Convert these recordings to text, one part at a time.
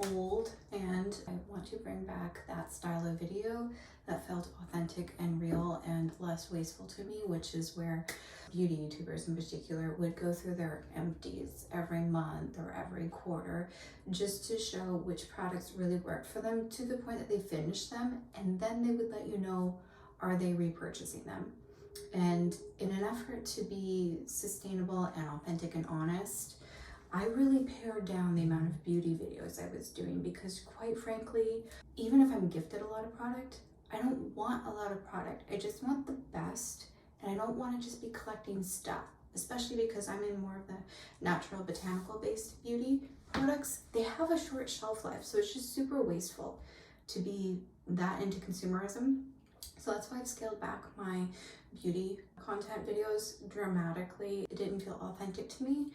old, and I want to bring back that style of video that felt authentic and real and less wasteful to me, which is where beauty YouTubers in particular would go through their empties every month or every quarter just to show which products really worked for them to the point that they finished them, and then they would let you know, are they repurchasing them? And in an effort to be sustainable and authentic and honest, I really pared down the amount of beauty videos I was doing because, quite frankly, even if I'm gifted a lot of product, I don't want a lot of product. I just want the best, and I don't want to just be collecting stuff, especially because I'm in more of the natural botanical based beauty products. They have a short shelf life, so it's just super wasteful to be that into consumerism. So that's why I've scaled back my beauty content videos dramatically. It didn't feel authentic to me,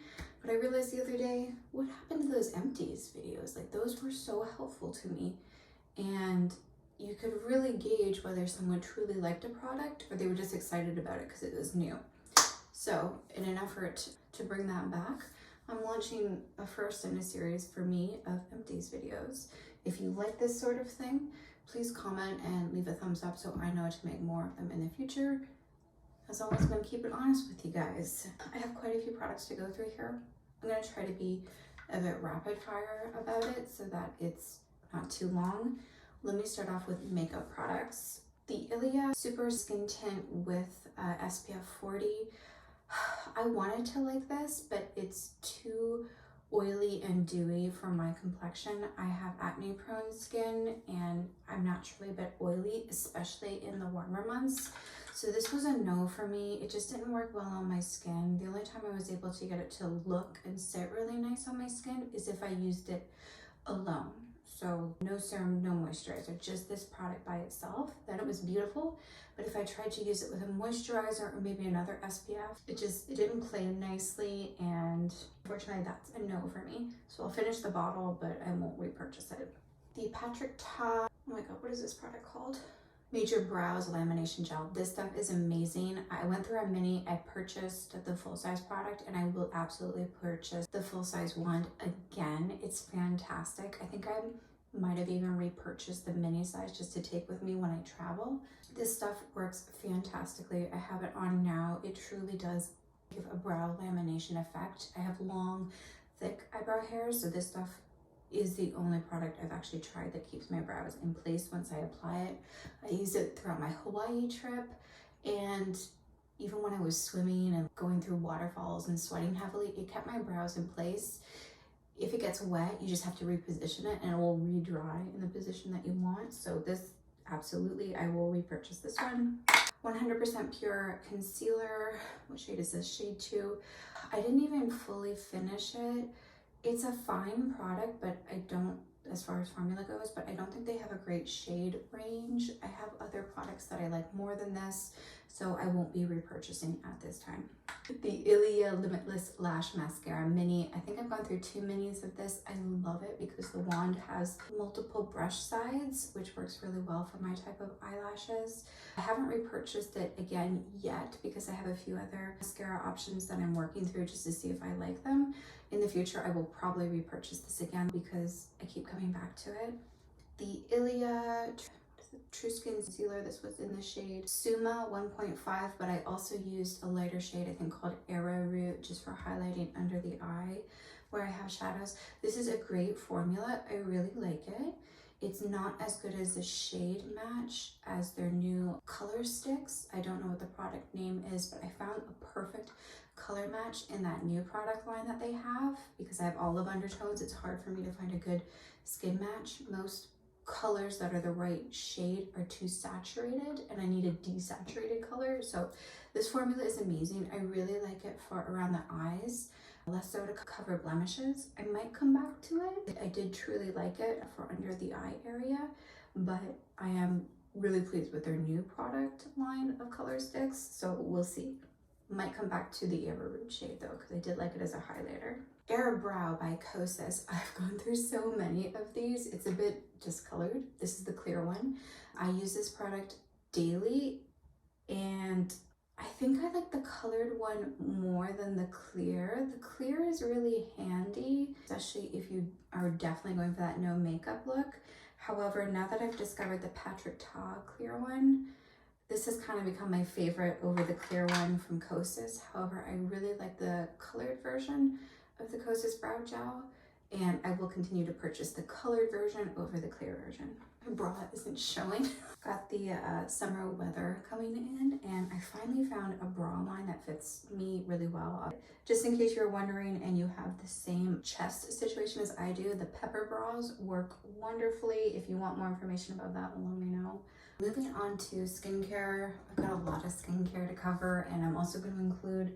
but I realized the other day, what happened to those empties videos? Like, those were so helpful to me, and you could really gauge whether someone truly liked a product or they were just excited about it because it was new. So in an effort to bring that back, I'm launching a first in a series for me of empties videos. If you like this sort of thing, please comment and leave a thumbs up so I know to make more of them in the future. As always, I'm going to keep it honest with you guys. I have quite a few products to go through here. I'm going to try to be a bit rapid fire about it so that it's not too long. Let me start off with makeup products. The Ilia Super Skin Tint with SPF 40. I wanted to like this, but it's too oily and dewy for my complexion. I have acne prone skin and I'm naturally a bit oily, especially in the warmer months. So this was a no for me. It just didn't work well on my skin. The only time I was able to get it to look and sit really nice on my skin is if I used it alone. So no serum, no moisturizer, just this product by itself. Then it was beautiful. But if I tried to use it with a moisturizer or maybe another SPF, it didn't play nicely, and unfortunately that's a no for me. So I'll finish the bottle, but I won't repurchase it. The Patrick Ta, oh my god, what is this product called? Major Brows Lamination Gel. This stuff is amazing. I went through a mini, I purchased the full-size product, and I will absolutely purchase the full-size wand again. It's fantastic. I think I might have even repurchased the mini size just to take with me when I travel. This stuff works fantastically. I have it on now. It truly does give a brow lamination effect. I have long, thick eyebrow hairs, so this stuff is the only product I've actually tried that keeps my brows in place once I apply it. I use it throughout my Hawaii trip, and even when I was swimming and going through waterfalls and sweating heavily, it kept my brows in place. If it gets wet, you just have to reposition it and it will re-dry in the position that you want. So this, absolutely, I will repurchase this one. 100% pure concealer. What shade is this? Shade 2. I didn't even fully finish it. It's a fine product, but I don't, as far as formula goes, but I don't think they have a great shade range. I have other products that I like more than this, so I won't be repurchasing at this time. The Ilia Limitless Lash Mascara Mini. I think I've gone through 2 minis of this. I love it because the wand has multiple brush sides, which works really well for my type of eyelashes. I haven't repurchased it again yet because I have a few other mascara options that I'm working through just to see if I like them. In the future, I will probably repurchase this again because I keep coming back to it. The Ilia True Skin Concealer, this was in the shade Suma 1.5, but I also used a lighter shade, I think called Arrowroot, just for highlighting under the eye where I have shadows. This is a great formula. I really like it. It's not as good as the shade match as their new color sticks. I don't know what the product name is, but I found a perfect color match in that new product line that they have. Because I have olive undertones, it's hard for me to find a good skin match. Most colors that are the right shade are too saturated, and I need a desaturated color. So this formula is amazing. I really like it for around the eyes, less so to cover blemishes. I might come back to it. I did truly like it for under the eye area, but I am really pleased with their new product line of color sticks, so we'll see. Might come back to the Arrowroot shade though, because I did like it as a highlighter. Air Brow by Kosas. I've gone through so many of these. It's a bit discolored. This is the clear one. I use this product daily, and I think I like the colored one more than the clear. The clear is really handy, especially if you are definitely going for that no makeup look. However, now that I've discovered the Patrick Ta clear one, this has kind of become my favorite over the clear one from Kosas. However, I really like the colored version of the Kosas Brow Gel, and I will continue to purchase the colored version over the clear version. My bra isn't showing. Got the summer weather coming in, and I finally found a bra line that fits me really well. Just in case you're wondering and you have the same chest situation as I do, the Pepper bras work wonderfully. If you want more information about that, let me know. Moving on to skincare, I've got a lot of skincare to cover, and I'm also going to include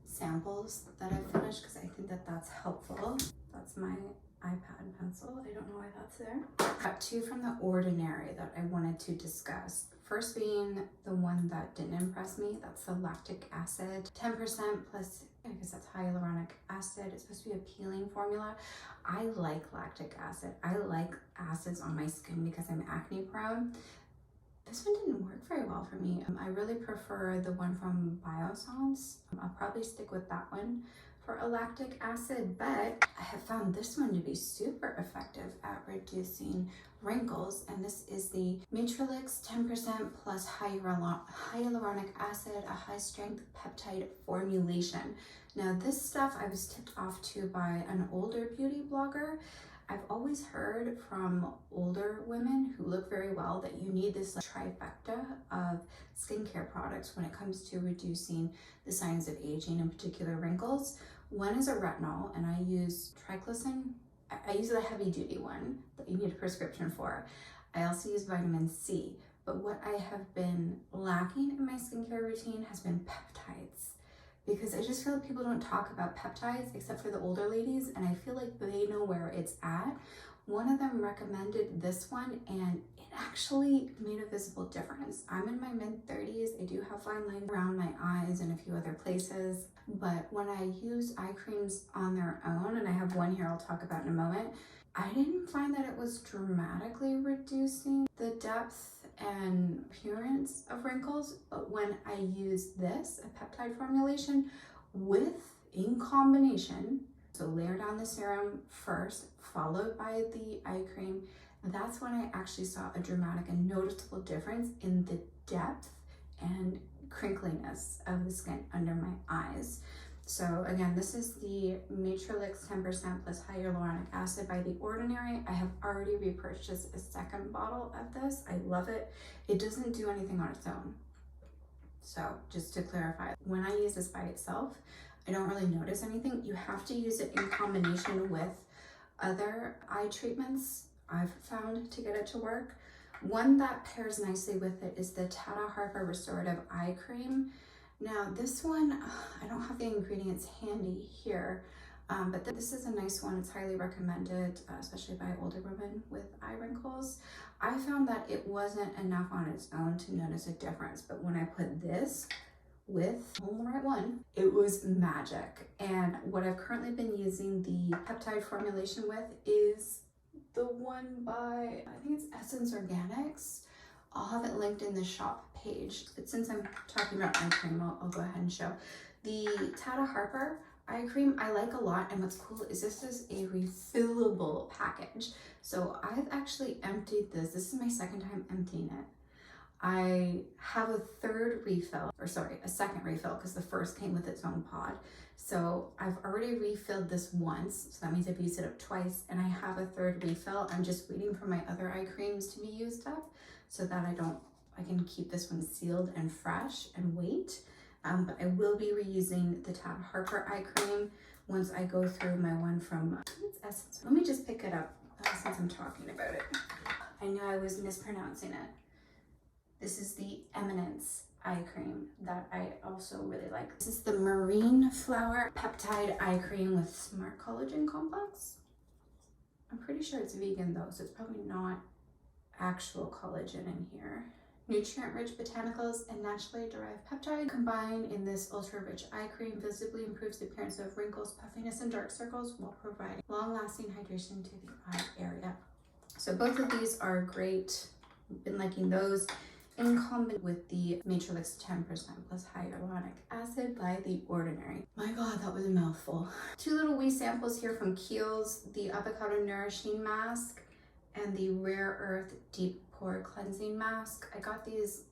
samples that I've finished because I think that that's helpful. That's my iPad pencil. I don't know why that's there. Got two from The Ordinary that I wanted to discuss. First being the one that didn't impress me. That's the lactic acid, 10% plus, I guess that's hyaluronic acid. It's supposed to be a peeling formula. I like lactic acid. I like acids on my skin because I'm acne prone. This one didn't work very well for me. I really prefer the one from Biossance. I'll probably stick with that one for a lactic acid, but I have found this one to be super effective at reducing wrinkles, and this is the Matrix 10% plus hyaluronic acid, a high strength peptide formulation. Now this stuff I was tipped off to by an older beauty blogger. I've always heard from older women who look very well that you need this trifecta of skincare products when it comes to reducing the signs of aging, in particular wrinkles. One is a retinol, and I use triclosan. I use the heavy duty one that you need a prescription for. I also use vitamin C, but what I have been lacking in my skincare routine has been peptides, because I just feel like people don't talk about peptides except for the older ladies, and I feel like they know where it's at. One of them recommended this one, and it actually made a visible difference. I'm in my mid-30s. I do have fine lines around my eyes and a few other places, but when I use eye creams on their own, and I have one here I'll talk about in a moment, I didn't find that it was dramatically reducing the depth and appearance of wrinkles, but when I use this, a peptide formulation in combination, so layer down the serum first, followed by the eye cream, that's when I actually saw a dramatic and noticeable difference in the depth and crinkliness of the skin under my eyes. So again, this is the Matrix 10% plus hyaluronic acid by The Ordinary. I have already repurchased a second bottle of this. I love it. It doesn't do anything on its own. So just to clarify, when I use this by itself, I don't really notice anything. You have to use it in combination with other eye treatments I've found to get it to work. One that pairs nicely with it is the Tata Harper Restorative Eye Cream. Now this one, I don't have the ingredients handy here, but this is a nice one. It's highly recommended, especially by older women with eye wrinkles. I found that it wasn't enough on its own to notice a difference, but when I put this with the right one, it was magic. And what I've currently been using the peptide formulation with is the one by, I think it's Essence Organics. I'll have it linked in the shop page, but since I'm talking about eye cream, I'll go ahead and show. The Tata Harper eye cream I like a lot, and what's cool is this is a refillable package. So I've actually emptied this. This is my second time emptying it. I have a second refill, because the first came with its own pod. So I've already refilled this once, so that means I've used it up twice, and I have a third refill. I'm just waiting for my other eye creams to be used up so that I can keep this one sealed and fresh and wait. But I will be reusing the Tata Harper eye cream once I go through my one from it's Essence. Let me just pick it up since I'm talking about it. I knew I was mispronouncing it. This is the Eminence eye cream that I also really like. This is the Marine Flower Peptide Eye Cream with Smart Collagen Complex. I'm pretty sure it's vegan though, so it's probably not actual collagen in here. Nutrient-rich botanicals and naturally derived peptide combined in this ultra-rich eye cream visibly improves the appearance of wrinkles, puffiness, and dark circles while providing long-lasting hydration to the eye area. So both of these are great. Been liking those. in combination with the Matrix 10% plus hyaluronic acid by The Ordinary. My God, that was a mouthful. Two little wee samples here from Kiehl's, the Avocado Nourishing Mask and the Rare Earth Deep Pore Cleansing Mask. I got these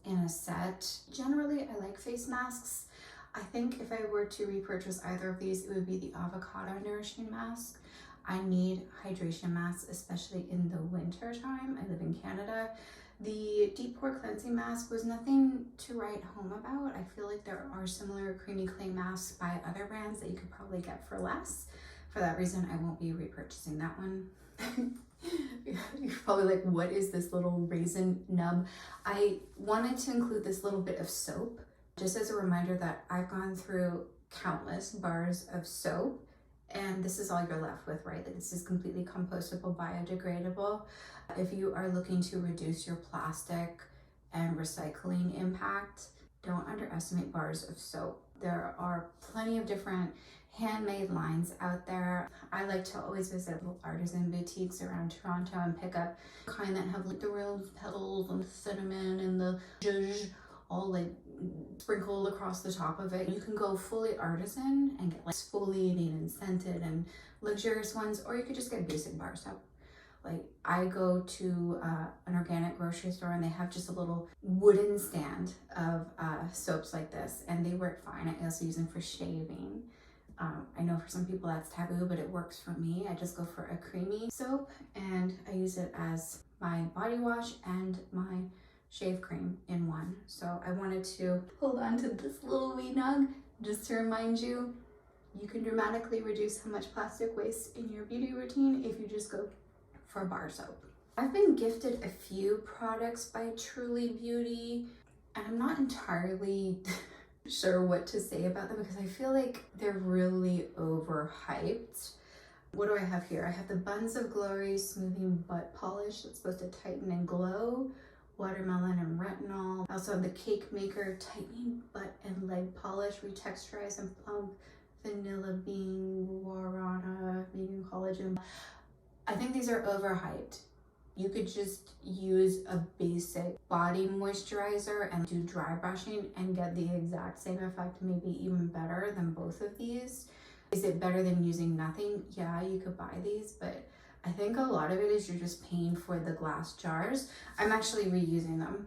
in a set. Generally, I like face masks. I think if I were to repurchase either of these, it would be the Avocado Nourishing Mask. I need hydration masks, especially in the winter time. I live in Canada. The Deep Pore Cleansing Mask was nothing to write home about. I feel like there are similar creamy clay masks by other brands that you could probably get for less. For that reason, I won't be repurchasing that one. You're probably like, what is this little raisin nub? I wanted to include this little bit of soap, just as a reminder that I've gone through countless bars of soap, and this is all you're left with, right? Like, this is completely compostable, biodegradable. If you are looking to reduce your plastic and recycling impact, don't underestimate bars of soap. There are plenty of different handmade lines out there. I like to always visit little artisan boutiques around Toronto and pick up kind that have like the rose petals and cinnamon and the zhuzh all like sprinkled across the top of it. You can go fully artisan and get like exfoliating and scented and luxurious ones, or you could just get basic bar soap. Like, I go to an organic grocery store and they have just a little wooden stand of soaps like this, and they work fine. I also use them for shaving. I know for some people that's taboo, but it works for me. I just go for a creamy soap and I use it as my body wash and my shave cream in one. So I wanted to hold on to this little wee nug just to remind you, you can dramatically reduce how much plastic waste in your beauty routine if you just go for bar soap. I've been gifted a few products by Truly Beauty, and I'm not entirely sure what to say about them because I feel like they're really overhyped. What do I have here? I have the Buns of Glory Smoothing Butt Polish that's supposed to tighten and glow, watermelon and retinol. I also have the Cake Maker Tightening Butt and Leg Polish, Retexturize and Plump, Vanilla Bean, Guarana, Vegan Collagen. I think these are overhyped. You could just use a basic body moisturizer and do dry brushing and get the exact same effect, maybe even better than both of these. Is it better than using nothing? Yeah, you could buy these, but I think a lot of it is you're just paying for the glass jars. I'm actually reusing them.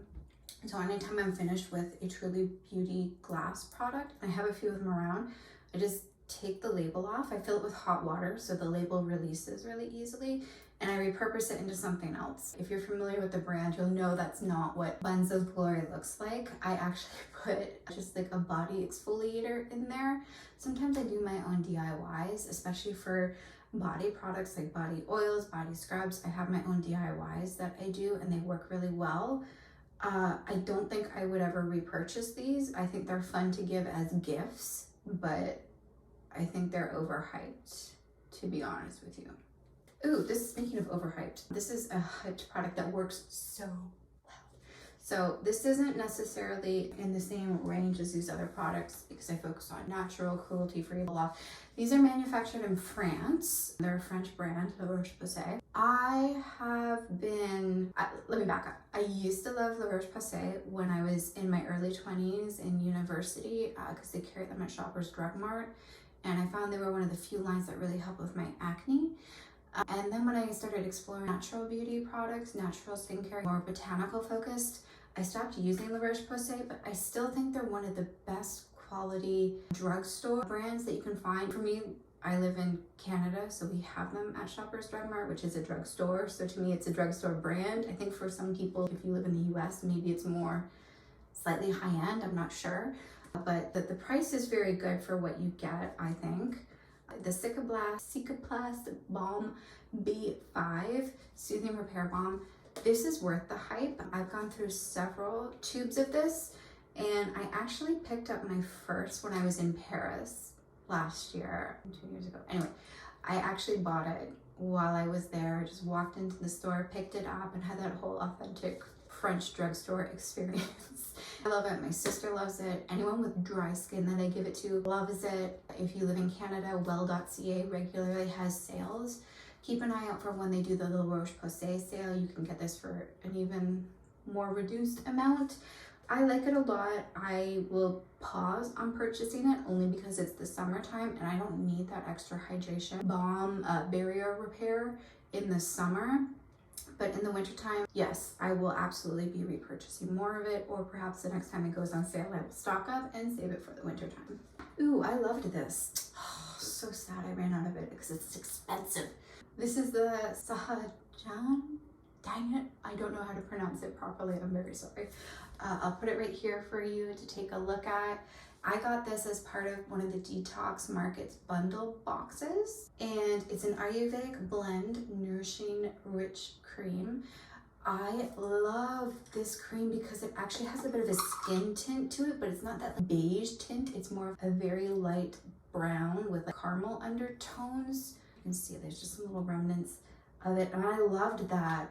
So anytime I'm finished with a Truly Beauty glass product, I have a few of them around, I just take the label off. I fill it with hot water so the label releases really easily, and I repurpose it into something else. If you're familiar with the brand, you'll know that's not what Buns of Glory looks like. I actually put just like a body exfoliator in there. Sometimes I do my own DIYs, especially for body products like body oils, body scrubs. I have my own DIYs that I do and they work really well. I don't think I would ever repurchase these. I think they're fun to give as gifts, but I think they're overhyped, to be honest with you. Ooh, speaking of overhyped, this is a hyped product that works so well. So this isn't necessarily in the same range as these other products because I focus on natural, cruelty-free, blah. These are manufactured in France. They're a French brand, La Roche-Posay. Let me back up. I used to love La Roche-Posay when I was in my early 20s in university because they carried them at Shoppers Drug Mart. And I found they were one of the few lines that really helped with my acne. And then when I started exploring natural beauty products, natural skincare, more botanical focused, I stopped using La Roche-Posay, but I still think they're one of the best quality drugstore brands that you can find. For me, I live in Canada, so we have them at Shoppers Drug Mart, which is a drugstore. So to me, it's a drugstore brand. I think for some people, if you live in the US, maybe it's more slightly high-end, I'm not sure. But the price is very good for what you get, I think. The Cicaplast Balm B5 Soothing Repair Balm. This is worth the hype. I've gone through several tubes of this, and I actually picked up my first when I was in Paris last year, 2 years ago. Anyway, I actually bought it while I was there. Just walked into the store, picked it up, and had that whole authentic French drugstore experience. I love it. My sister loves it. Anyone with dry skin that I give it to loves it. If you live in Canada, well.ca regularly has sales. Keep an eye out for when they do the La Roche-Posay sale. You can get this for an even more reduced amount. I like it a lot. I will pause on purchasing it only because it's the summertime and I don't need that extra hydration balm barrier repair in the summer. But in the wintertime, yes, I will absolutely be repurchasing more of it, or perhaps the next time it goes on sale, I will stock up and save it for the wintertime. Ooh, I loved this. Oh, so sad I ran out of it because it's expensive. This is the Sahajan. Dang it, I don't know how to pronounce it properly. I'm very sorry. I'll put it right here for you to take a look at. I got this as part of one of the Detox Markets bundle boxes, and it's an Ayurvedic blend nourishing rich cream. I love this cream because it actually has a bit of a skin tint to it, but it's not that beige tint. It's more of a very light brown with like caramel undertones. You can see there's just some little remnants of it, and I loved that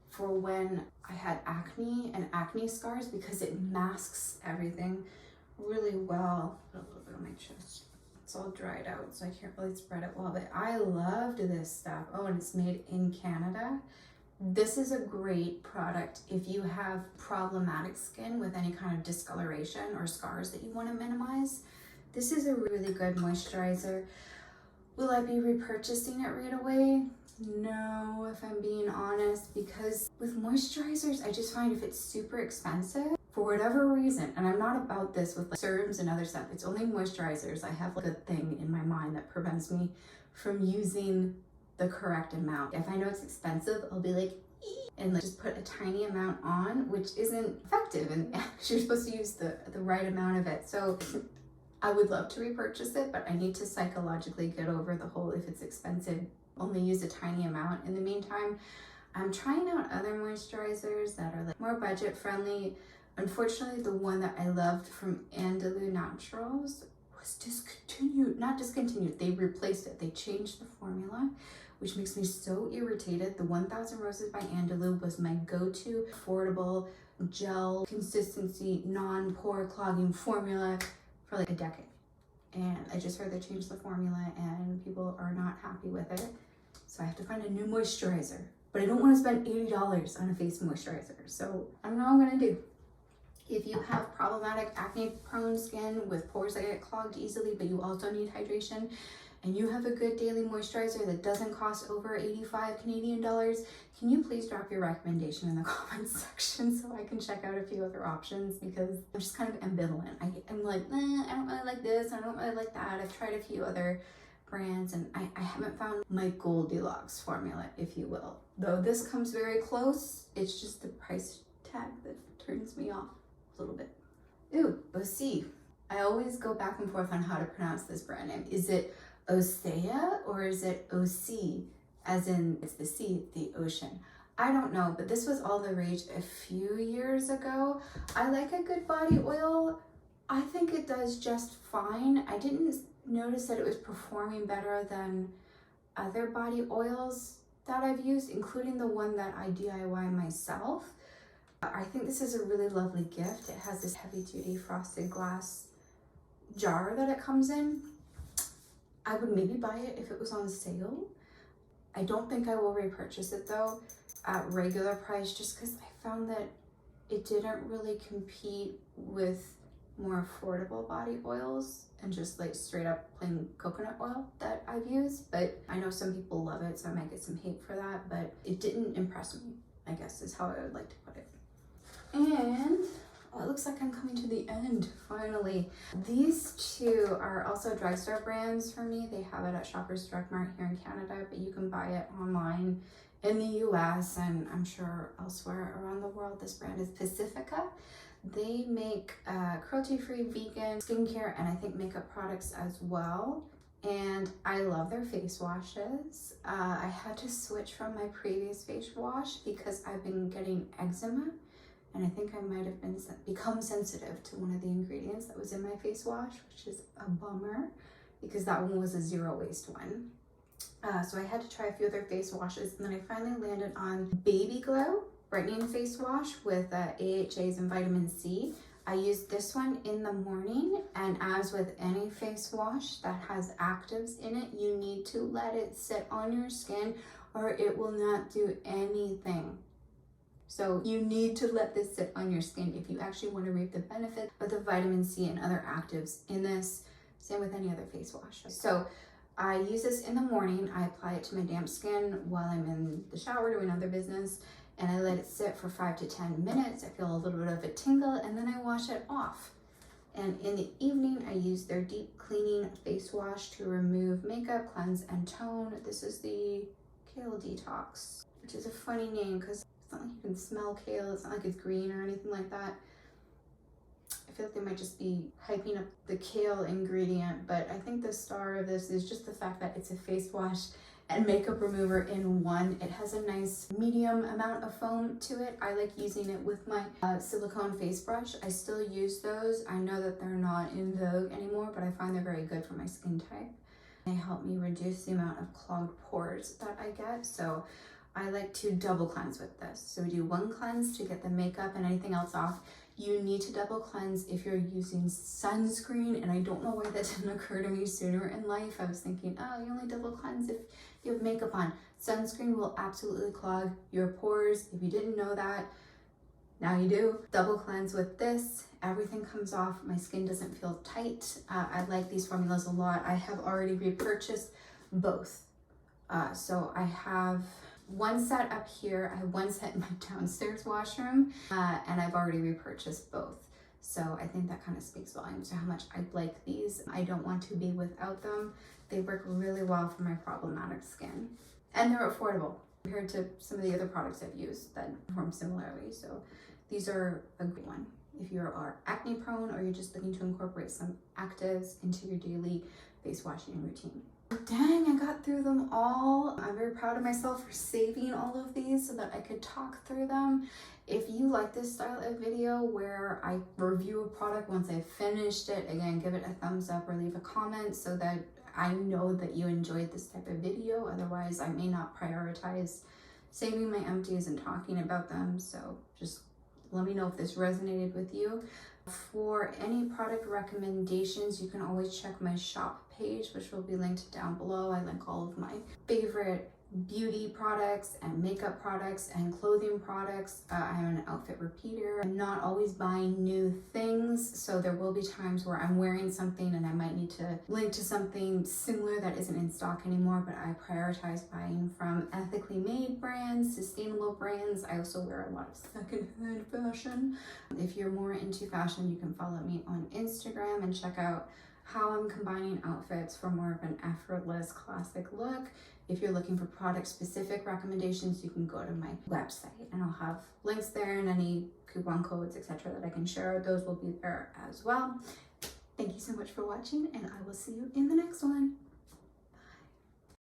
for when I had acne and acne scars because it masks everything really well. A little bit on my chest. It's all dried out, so I can't really spread it well, but I loved this stuff. Oh, and it's made in Canada. This is a great product if you have problematic skin with any kind of discoloration or scars that you want to minimize. This is a really good moisturizer. Will I be repurchasing it right away? No, if I'm being honest, because with moisturizers, I just find if it's super expensive, for whatever reason, and I'm not about this with like serums and other stuff, it's only moisturizers. I have like a thing in my mind that prevents me from using the correct amount. If I know it's expensive, I'll be like, and like just put a tiny amount on, which isn't effective, and you're supposed to use the right amount of it. So I would love to repurchase it, but I need to psychologically get over the whole if it's expensive, only use a tiny amount. In the meantime, I'm trying out other moisturizers that are like more budget friendly. Unfortunately, the one that I loved from Andalou Naturals was discontinued. Not discontinued, they replaced it. They changed the formula, which makes me so irritated. The 1000 Roses by Andalou was my go-to affordable gel consistency, non-pore clogging formula for like a decade. And I just heard they changed the formula and people are not happy with it. So I have to find a new moisturizer. But I don't want to spend $80 on a face moisturizer. So I don't know what I'm gonna do. If you have problematic acne-prone skin with pores that get clogged easily, but you also need hydration, and you have a good daily moisturizer that doesn't cost over 85 Canadian dollars, can you please drop your recommendation in the comments section so I can check out a few other options, because I'm just kind of ambivalent. I'm like, I don't really like this, I don't really like that. I've tried a few other brands and I haven't found my Goldilocks formula, if you will. Though this comes very close, it's just the price tag that turns me off a little bit. Ooh, OC. I always go back and forth on how to pronounce this brand name. Is it Osea or is it OC, as in it's the sea, the ocean? I don't know, but this was all the rage a few years ago. I like a good body oil. I think it does just fine. I didn't notice that it was performing better than other body oils that I've used, including the one that I DIY myself. I think this is a really lovely gift. It has this heavy duty frosted glass jar that it comes in. I would maybe buy it if it was on sale. I don't think I will repurchase it though at regular price, just because I found that it didn't really compete with more affordable body oils and just like straight up plain coconut oil that I've used. But I know some people love it, so I might get some hate for that, but it didn't impress me, I guess is how I would like to put it. And oh, it looks like I'm coming to the end, finally. These two are also drugstore brands for me. They have it at Shoppers Drug Mart here in Canada, but you can buy it online in the US and I'm sure elsewhere around the world. This brand is Pacifica. They make cruelty-free vegan skincare and I think makeup products as well. And I love their face washes. I had to switch from my previous face wash because I've been getting eczema. And I think I might have become sensitive to one of the ingredients that was in my face wash, which is a bummer because that one was a zero waste one. So I had to try a few other face washes, and then I finally landed on Baby Glow Brightening Face Wash with AHAs and vitamin C. I used this one in the morning, and as with any face wash that has actives in it, you need to let it sit on your skin or it will not do anything. So you need to let this sit on your skin if you actually want to reap the benefit of the vitamin C and other actives in this. Same with any other face wash. So I use this in the morning. I apply it to my damp skin while I'm in the shower doing other business, and I let it sit for 5 to 10 minutes. I feel a little bit of a tingle, and then I wash it off. And in the evening, I use their deep cleaning face wash to remove makeup, cleanse, and tone. This is the Kale Detox, which is a funny name because it's not like you can smell kale. It's not like it's green or anything like that. I feel like they might just be hyping up the kale ingredient, but I think the star of this is just the fact that it's a face wash and makeup remover in one. It has a nice medium amount of foam to it. I like using it with my silicone face brush. I still use those. I know that they're not in vogue anymore, but I find they're very good for my skin type. They help me reduce the amount of clogged pores that I get. So I like to double cleanse with this. So we do one cleanse to get the makeup and anything else off. You need to double cleanse if you're using sunscreen, and I don't know why that didn't occur to me sooner in life. I was thinking, oh, you only double cleanse if you have makeup on. Sunscreen will absolutely clog your pores. If you didn't know that, now you do. Double cleanse with this, everything comes off. My skin doesn't feel tight. I like these formulas a lot. I have already repurchased both. So I have one set up here, I have one set in my downstairs washroom, and I've already repurchased both. So I think that kind of speaks volumes to how much I like these. I don't want to be without them. They work really well for my problematic skin. And they're affordable compared to some of the other products I've used that perform similarly. So these are a good one if you are acne prone or you're just looking to incorporate some actives into your daily face washing routine. Dang, I got through them all. I'm very proud of myself for saving all of these so that I could talk through them. If you like this style of video where I review a product once I've finished it, again, give it a thumbs up or leave a comment so that I know that you enjoyed this type of video. Otherwise, I may not prioritize saving my empties and talking about them. So just let me know if this resonated with you. For any product recommendations, you can always check my shop page, which will be linked down below. I link all of my favorite beauty products and makeup products and clothing products. I'm an outfit repeater. I'm not always buying new things, so there will be times where I'm wearing something and I might need to link to something similar that isn't in stock anymore, but I prioritize buying from ethically made brands, sustainable brands. I also wear a lot of secondhand fashion. If you're more into fashion, you can follow me on Instagram and check out how I'm combining outfits for more of an effortless classic look. If you're looking for product specific recommendations, you can go to my website and I'll have links there and any coupon codes, etc. that I can share. Those will be there as well. Thank you so much for watching, and I will see you in the next one.